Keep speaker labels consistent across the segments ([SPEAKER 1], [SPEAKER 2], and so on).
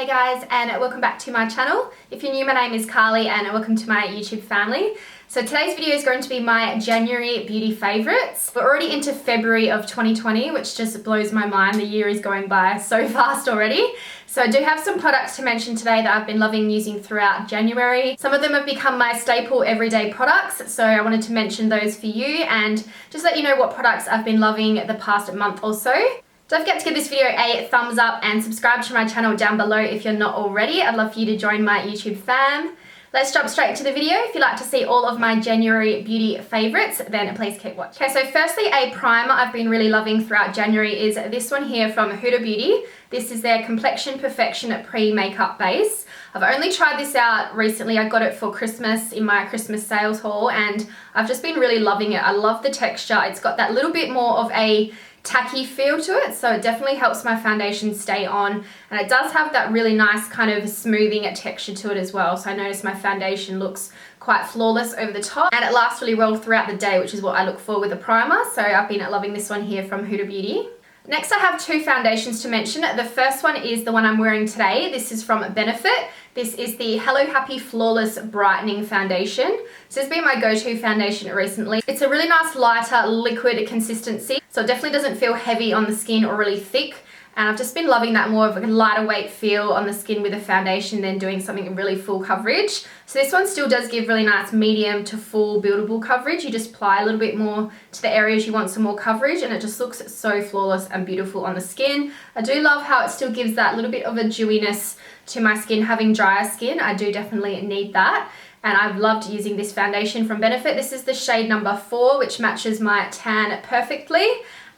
[SPEAKER 1] Hey guys, and welcome back to my channel. If you're new, my name is Carly and welcome to my YouTube family. So today's video is going to be my January beauty favourites. We're already into February of 2020, which just blows my mind. The year is going by so fast already. So I do have some products to mention today that I've been loving using throughout January. Some of them have become my staple everyday products, so I wanted to mention those for you and just let you know what products I've been loving the past month or so. Don't forget to give this video a thumbs up and subscribe to my channel down below if you're not already. I'd love for you to join my YouTube fam. Let's jump straight into the video. If you'd like to see all of my January beauty favorites, then please keep watching. Okay, so firstly, a primer I've been really loving throughout January is this one here from HUDA Beauty. This is their Complexion Perfection Pre-Makeup Base. I've only tried this out recently. I got it for Christmas in my Christmas sales haul and I've just been really loving it. I love the texture. It's got that little bit more of a tacky feel to it, so it definitely helps my foundation stay on, and it does have that really nice kind of smoothing texture to it as well. So I notice my foundation looks quite flawless over the top and it lasts really well throughout the day, which is what I look for with a primer. So I've been loving this one here from HUDA Beauty. Next I have two foundations to mention. The first one is the one I'm wearing today. This is from Benefit. This is the Hello Happy Flawless Brightening Foundation. This has been my go-to foundation recently. It's a really nice lighter liquid consistency, so it definitely doesn't feel heavy on the skin or really thick. And I've just been loving that more of a lighter weight feel on the skin with a foundation than doing something really full coverage. So this one still does give really nice medium to full buildable coverage. You just apply a little bit more to the areas you want some more coverage and it just looks so flawless and beautiful on the skin. I do love how it still gives that little bit of a dewiness to my skin. Having drier skin, I do definitely need that. And I've loved using this foundation from Benefit. This is the shade number 4, which matches my tan perfectly.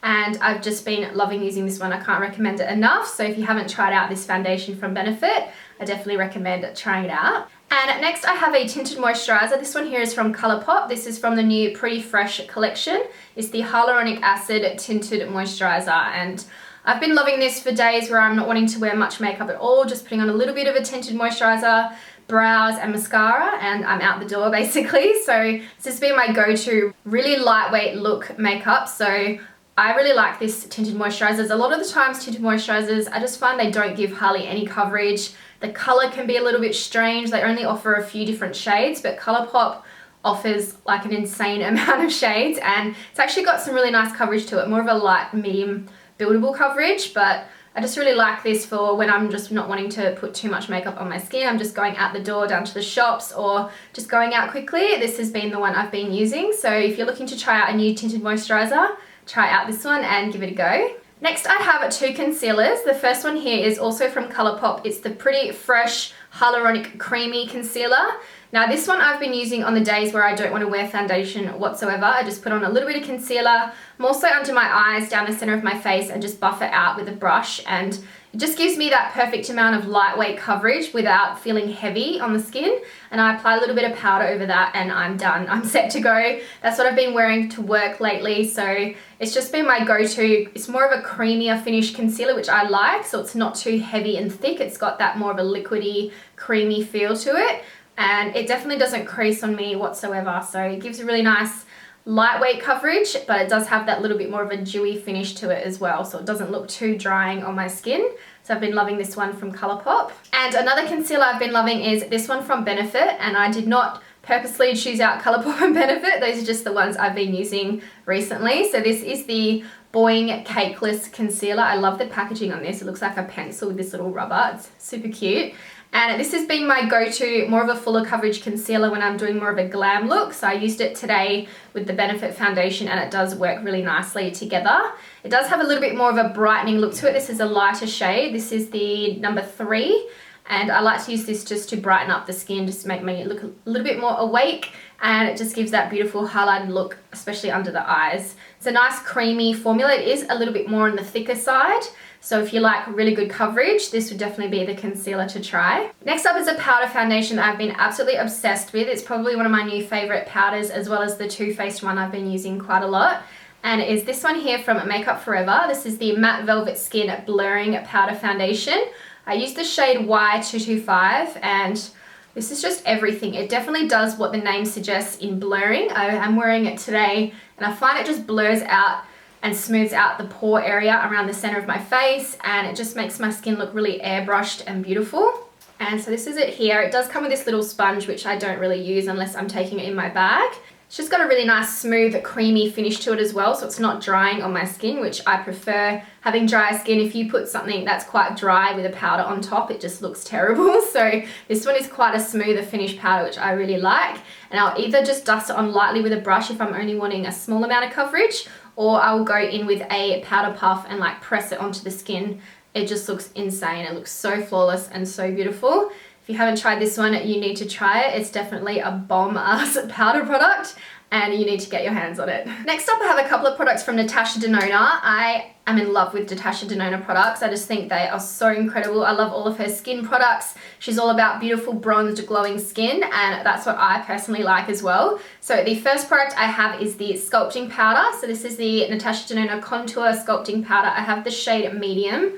[SPEAKER 1] And I've just been loving using this one. I can't recommend it enough. So if you haven't tried out this foundation from Benefit, I definitely recommend trying it out. And next I have a tinted moisturizer. This one here is from ColourPop. This is from the new Pretty Fresh collection. It's the Hyaluronic Acid Tinted Moisturizer. And I've been loving this for days where I'm not wanting to wear much makeup at all, just putting on a little bit of a tinted moisturizer, brows and mascara, and I'm out the door basically. So this has been my go-to really lightweight look makeup. So I really like this tinted moisturizers. A lot of the times tinted moisturizers, I just find they don't give hardly any coverage. The color can be a little bit strange. They only offer a few different shades, but ColourPop offers like an insane amount of shades and it's actually got some really nice coverage to it, more of a light medium buildable coverage. But I just really like this for when I'm just not wanting to put too much makeup on my skin. I'm just going out the door down to the shops or just going out quickly. This has been the one I've been using. So if you're looking to try out a new tinted moisturizer, try out this one and give it a go. Next I have two concealers. The first one here is also from ColourPop. It's the Pretty Fresh Hyaluronic Creamy Concealer. Now this one I've been using on the days where I don't want to wear foundation whatsoever. I just put on a little bit of concealer, more so under my eyes, down the center of my face, and just buff it out with a brush, and it just gives me that perfect amount of lightweight coverage without feeling heavy on the skin. And I apply a little bit of powder over that and I'm done. I'm set to go. That's what I've been wearing to work lately, so it's just been my go-to. It's more of a creamier finish concealer, which I like, so it's not too heavy and thick. It's got that more of a liquidy, creamy feel to it. And it definitely doesn't crease on me whatsoever, so it gives a really nice lightweight coverage, but it does have that little bit more of a dewy finish to it as well, so it doesn't look too drying on my skin. So I've been loving this one from ColourPop. And another concealer I've been loving is this one from Benefit, and I did not purposely choose out ColourPop and Benefit. Those are just the ones I've been using recently. So this is the BOI-ING Cakeless Concealer. I love the packaging on this. It looks like a pencil with this little rubber. It's super cute. And this has been my go-to, more of a fuller coverage concealer when I'm doing more of a glam look. So I used it today with the Benefit foundation and it does work really nicely together. It does have a little bit more of a brightening look to it. This is a lighter shade. This is the number 3. And I like to use this just to brighten up the skin, just to make me look a little bit more awake. And it just gives that beautiful highlighted look, especially under the eyes. It's a nice creamy formula. It is a little bit more on the thicker side. So if you like really good coverage, this would definitely be the concealer to try. Next up is a powder foundation that I've been absolutely obsessed with. It's probably one of my new favorite powders, as well as the Too Faced one I've been using quite a lot. And it is this one here from Makeup Forever. This is the Matte Velvet Skin Blurring Powder Foundation. I use the shade Y225 and this is just everything. It definitely does what the name suggests in blurring. I'm wearing it today and I find it just blurs out and smooths out the pore area around the center of my face, and it just makes my skin look really airbrushed and beautiful. And so this is it here. It does come with this little sponge, which I don't really use unless I'm taking it in my bag. It's just got a really nice smooth creamy finish to it as well, so it's not drying on my skin, which I prefer. Having dry skin, if you put something that's quite dry with a powder on top, it just looks terrible. So this one is quite a smoother finish powder, which I really like. And I'll either just dust it on lightly with a brush if I'm only wanting a small amount of coverage, or I will go in with a powder puff and like press it onto the skin. It just looks insane. It looks so flawless and so beautiful. If you haven't tried this one, you need to try it. It's definitely a bomb-ass powder product and you need to get your hands on it. Next up, I have a couple of products from Natasha Denona. I am in love with Natasha Denona products. I just think they are so incredible. I love all of her skin products. She's all about beautiful bronzed glowing skin, and that's what I personally like as well. So the first product I have is the sculpting powder. So this is the Natasha Denona Contour Sculpting Powder. I have the shade medium,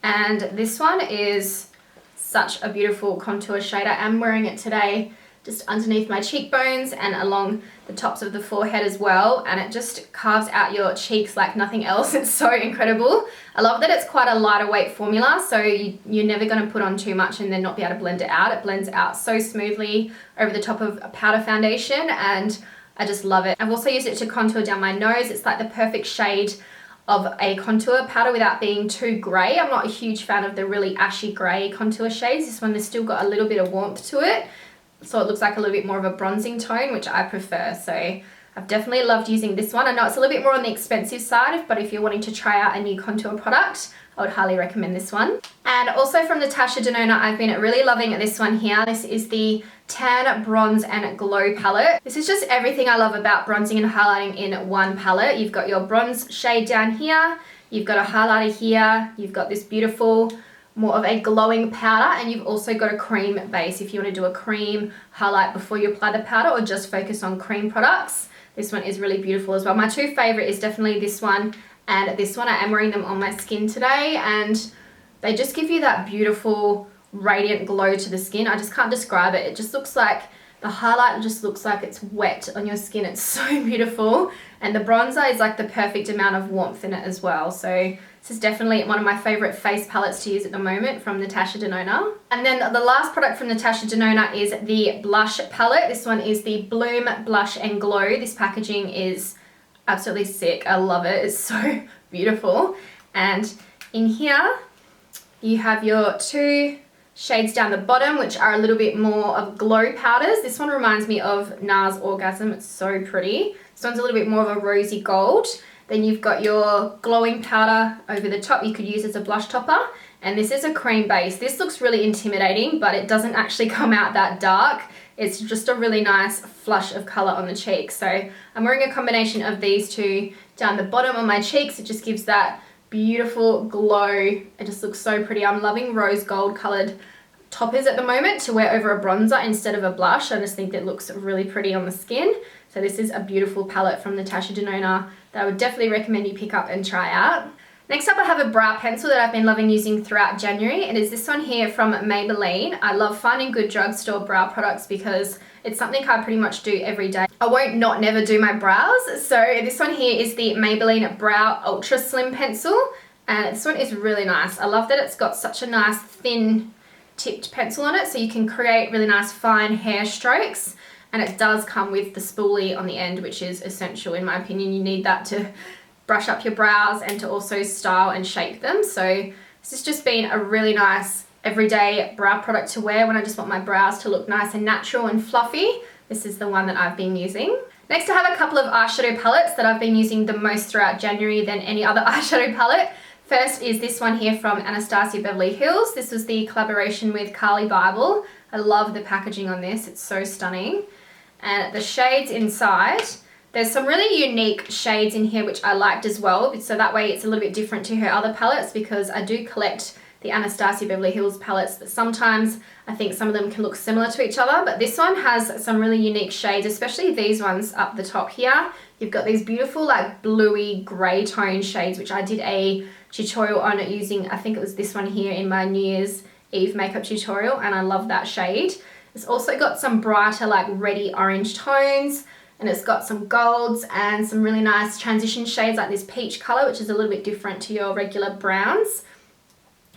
[SPEAKER 1] and this one is such a beautiful contour shade. I am wearing it today just underneath my cheekbones and along the tops of the forehead as well, and it just carves out your cheeks like nothing else. It's so incredible. I love that it's quite a lighter weight formula, so you're never going to put on too much and then not be able to blend it out. It blends out so smoothly over the top of a powder foundation, and I just love it. I've also used it to contour down my nose. It's like the perfect shade of a contour powder without being too grey. I'm not a huge fan of the really ashy grey contour shades. This one has still got a little bit of warmth to it, so it looks like a little bit more of a bronzing tone, which I prefer. So I've definitely loved using this one. I know it's a little bit more on the expensive side, but if you're wanting to try out a new contour product, I would highly recommend this one. And also from Natasha Denona, I've been really loving this one here. This is the Tan, Bronze and Glow palette. This is just everything I love about bronzing and highlighting in one palette. You've got your bronze shade down here, you've got a highlighter here, you've got this beautiful, more of a glowing powder, and you've also got a cream base if you want to do a cream highlight before you apply the powder or just focus on cream products. This one is really beautiful as well. My two favorite is definitely this one and this one. I am wearing them on my skin today, and they just give you that beautiful radiant glow to the skin. I just can't describe it. It just looks like the highlight just looks like it's wet on your skin. It's so beautiful, and the bronzer is like the perfect amount of warmth in it as well. So this is definitely one of my favorite face palettes to use at the moment from Natasha Denona. And then the last product from Natasha Denona is the blush palette. This one is the Bloom Blush and Glow. This packaging is absolutely sick. I love it. It's so beautiful. And in here you have your two shades down the bottom, which are a little bit more of glow powders. This one reminds me of NARS Orgasm. It's so pretty. This one's a little bit more of a rosy gold. Then you've got your glowing powder over the top you could use as a blush topper. And this is a cream base. This looks really intimidating, but it doesn't actually come out that dark. It's just a really nice flush of color on the cheeks. So I'm wearing a combination of these two down the bottom on my cheeks. It just gives that beautiful glow. It just looks so pretty. I'm loving rose gold colored toppers at the moment to wear over a bronzer instead of a blush. I just think it looks really pretty on the skin. So this is a beautiful palette from Natasha Denona that I would definitely recommend you pick up and try out. Next up, I have a brow pencil that I've been loving using throughout January. It is this one here from Maybelline. I love finding good drugstore brow products because it's something I pretty much do every day. I won't not never do my brows. So this one here is the Maybelline Brow Ultra Slim Pencil. And this one is really nice. I love that it's got such a nice thin tipped pencil on it, so you can create really nice fine hair strokes. And it does come with the spoolie on the end, which is essential in my opinion. You need that to brush up your brows and to also style and shape them. So this has just been a really nice everyday brow product to wear when I just want my brows to look nice and natural and fluffy. This is the one that I've been using. Next, I have a couple of eyeshadow palettes that I've been using the most throughout January than any other eyeshadow palette. First is this one here from Anastasia Beverly Hills. This was the collaboration with CARLI BYBEL. I love the packaging on this. It's so stunning. And the shades inside, there's some really unique shades in here which I liked as well. So that way it's a little bit different to her other palettes, because I do collect the Anastasia Beverly Hills palettes that sometimes I think some of them can look similar to each other, but this one has some really unique shades, especially these ones up the top here. You've got these beautiful like bluey grey tone shades, which I did a tutorial on it using, I think it was this one here in my New Year's Eve makeup tutorial, and I love that shade. It's also got some brighter like reddy orange tones, and it's got some golds and some really nice transition shades like this peach color, which is a little bit different to your regular browns.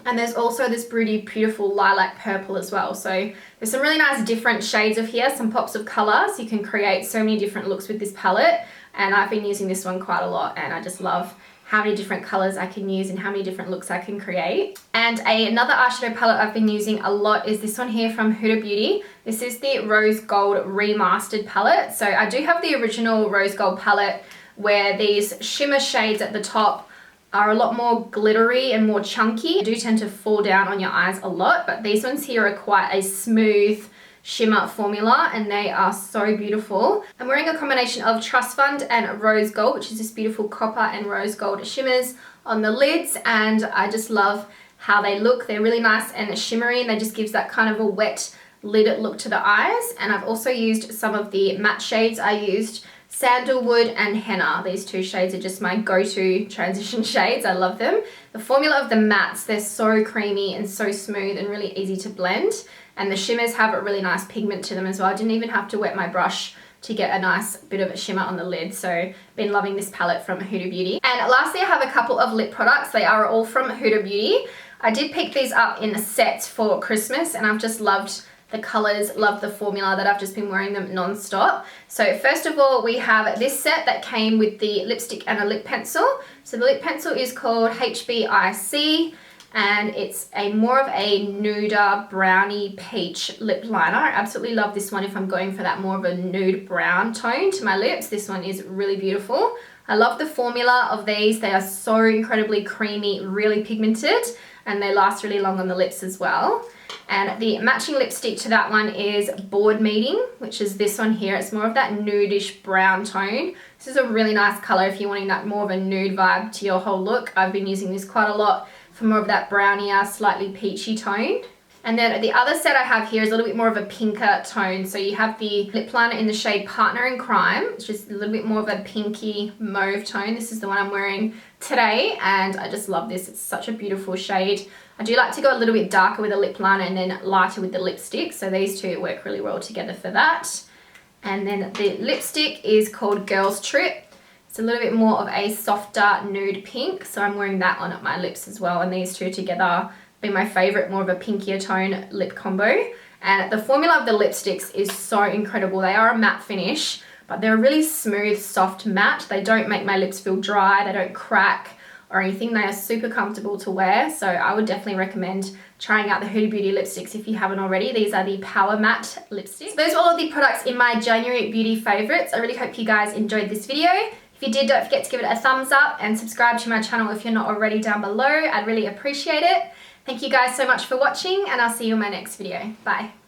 [SPEAKER 1] And there's also this pretty beautiful lilac purple as well. So there's some really nice different shades of here, some pops of color, so you can create so many different looks with this palette. And I've been using this one quite a lot, and I just love how many different colors I can use and how many different looks I can create. And another eyeshadow palette I've been using a lot is this one here from Huda Beauty. This is the Rose Gold Remastered palette. So I do have the original Rose Gold palette where these shimmer shades at the top are a lot more glittery and more chunky. They do tend to fall down on your eyes a lot, but these ones here are quite a smooth shimmer formula, and they are so beautiful. I'm wearing a combination of Trust Fund and Rose Gold, which is this beautiful copper and rose gold shimmers on the lids, and I just love how they look. They're really nice and shimmery, and they just gives that kind of a wet lid look to the eyes. And I've also used some of the matte shades. I used Sandalwood and Henna. These two shades are just my go-to transition shades. I love them. The formula of the mattes, they're so creamy and so smooth and really easy to blend. And the shimmers have a really nice pigment to them as well. I didn't even have to wet my brush to get a nice bit of a shimmer on the lid. So been loving this palette from Huda Beauty. And lastly, I have a couple of lip products. They are all from Huda Beauty. I did pick these up in sets for Christmas, and I've just loved the colors, love the formula that I've just been wearing them non-stop. So first of all, we have this set that came with the lipstick and a lip pencil. So the lip pencil is called H.B.I.C, and it's more of a nude brownie peach lip liner. I absolutely love this one if I'm going for that more of a nude brown tone to my lips. This one is really beautiful. I love the formula of these. They are so incredibly creamy, really pigmented, and they last really long on the lips as well. And the matching lipstick to that one is Board Meeting, which is this one here. It's more of that nudish brown tone. This is a really nice color if you're wanting that more of a nude vibe to your whole look. I've been using this quite a lot for more of that brownier, slightly peachy tone. And then the other set I have here is a little bit more of a pinker tone. So you have the lip liner in the shade Partner in Crime, which is a little bit more of a pinky mauve tone. This is the one I'm wearing today, and I just love this. It's such a beautiful shade. I do like to go a little bit darker with a lip liner and then lighter with the lipstick. So these two work really well together for that. And then the lipstick is called Girls Trip. It's a little bit more of a softer nude pink. So I'm wearing that on at my lips as well. And these two together be my favorite, more of a pinkier tone lip combo. And the formula of the lipsticks is so incredible. They are a matte finish, but they're a really smooth, soft matte. They don't make my lips feel dry. They don't crack or anything. They are super comfortable to wear. So I would definitely recommend trying out the Huda Beauty lipsticks if you haven't already. These are the Power Matte lipsticks. So those are all of the products in my January beauty favorites. I really hope you guys enjoyed this video. If you did, don't forget to give it a thumbs up and subscribe to my channel if you're not already down below. I'd really appreciate it. Thank you guys so much for watching, and I'll see you in my next video. Bye.